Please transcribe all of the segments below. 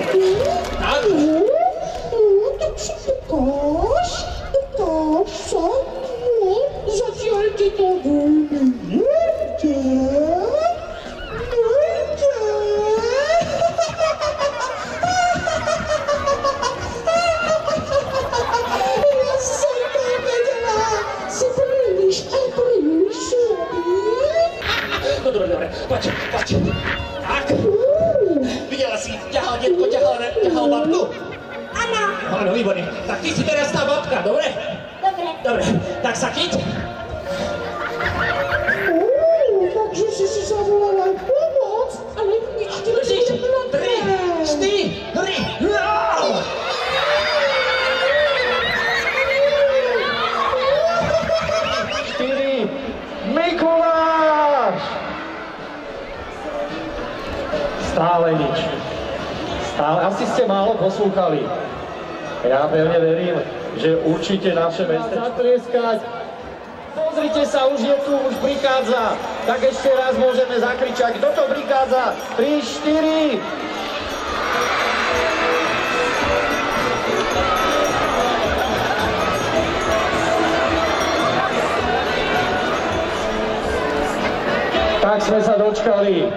Tak? Tak si ukáž, sa, zatiaľ ti to veľmi nejde. Ja som to vedela, si príliš No dobre, poď. Tak. Videla si, ťahal detko, ťahal babku? Áno. Áno, výborne. Tak ty si teraz tá babka, dobre? Dobre, tak sa chyť. Takže si zavolala pomoc, ale nič ti Držíš? nepovedala. 3, 4, 3. Mikuláš! Stále nič. Asi ste málo poslúchali. Ja pevne verím, že určite naše mestečko zatrieskať. Pozrite sa, už je tu, už prichádza. Tak ešte raz môžeme zakričať. Kto to prichádza? 3, 4. Tak sme sa dočkali.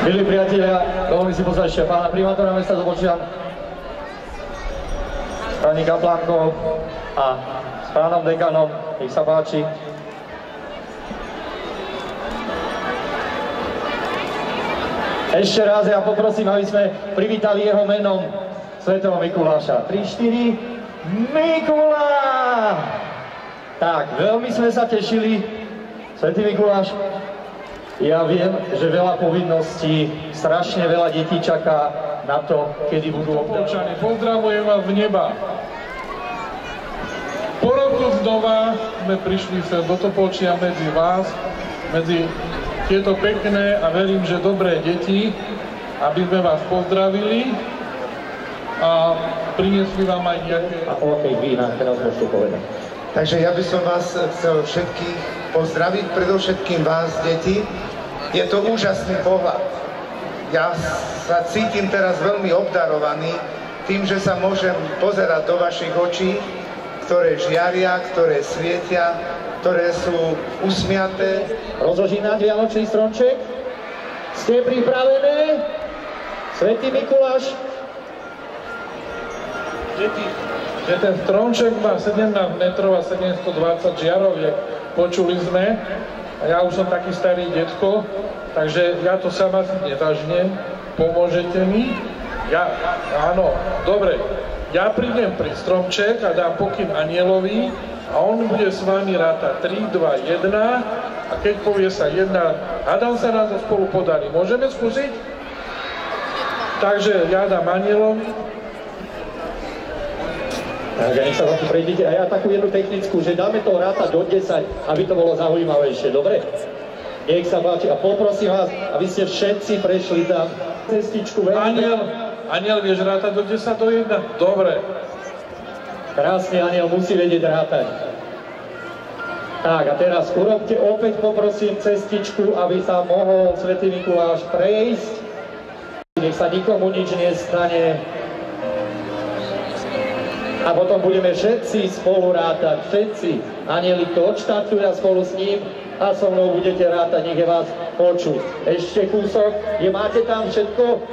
Milí priatelia, dovolím si pozvať ešte pána primátora mesta Zobočian, pani kaplánkou a s pánom dekanom, nech sa páči. Ešte raz ja poprosím, aby sme privítali jeho menom svätého Mikuláša. 3, 4, Mikuláš! Tak, veľmi sme sa tešili, svätý Mikuláš. Ja viem, že veľa povinností, strašne veľa detí čaká na to, kedy budú obdávať. Pozdravujem vás v neba. Po roku znova sme prišli sem do Topolčia medzi vás, medzi tieto pekné a verím, že dobré deti, aby sme vás pozdravili a priniesli vám aj nejaké... A o akej vína teraz môžete povedať. Takže ja by som vás chcel všetkých pozdraviť, predovšetkým vás, deti. Je to úžasný pohľad. Ja sa cítim teraz veľmi obdarovaný tým, že sa môžem pozerať do vašich očí, ktoré žiaria, ktoré svietia, ktoré sú usmiaté. Rozloží náš vianočný stromček? Ste pripravené? Svätý Mikuláš? Že ten stromček má 17 metrov a 720 žiaroviek, počuli sme. A ja už som taký starý detko, takže ja to sama si nedažnem. Pomôžete mi? Áno, dobre. Ja prídem pri stromček a dám pokyn anielovi a on bude s vami rátať 3, 2, 1 a keď povie sa 1, hádam sa nám to spolu podarí. Môžeme skúsiť? Takže ja dám anielovi. Takže nech sa vám tu prejdete. A ja takú jednu technickú, že dáme to rátať do 10, aby to bolo zaujímavejšie, dobre? Nech sa páči. A poprosím vás, aby ste všetci prešli tam cestičku. Aniel, vieš rátať do 10 do 1? Dobre. Krásne, aniel musí vedieť rátať. Tak a teraz urobte opäť, poprosím, cestičku, aby sa mohol svätý Mikuláš prejsť. Nech sa nikomu nič nestane. A potom budeme všetci spolu rátať, všetci. Anieli to odštartujú a spolu s ním a so mnou budete rátať, nech je vás počuť. Ešte kúsok, máte tam všetko?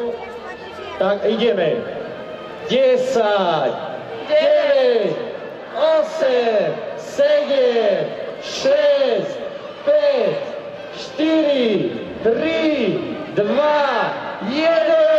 Tak ideme. 10, 9, 8, 7, 6, 5, 4, 3, 2, 1.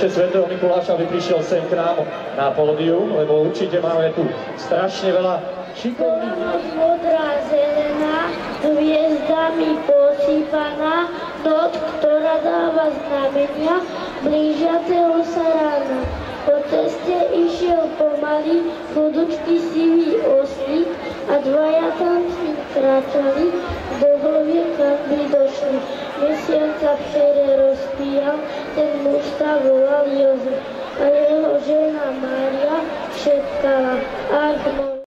Ešte svätého Mikuláša, aby prišiel sem k nám na pódium, lebo určite máme tu strašne veľa šikovných. Modrá zelená, hviezdami posýpaná, noc, ktorá dáva znamenia blížiaceho sa rána. Po ceste išiel pomaly chudučký sivý oslík a dvaja tančníci. kráčali, do hĺbiek, kam by došli. Mesiaca v šere rozpíjal, ten muž sa volal Jozef, a jeho žena Mária šepkala, ach môj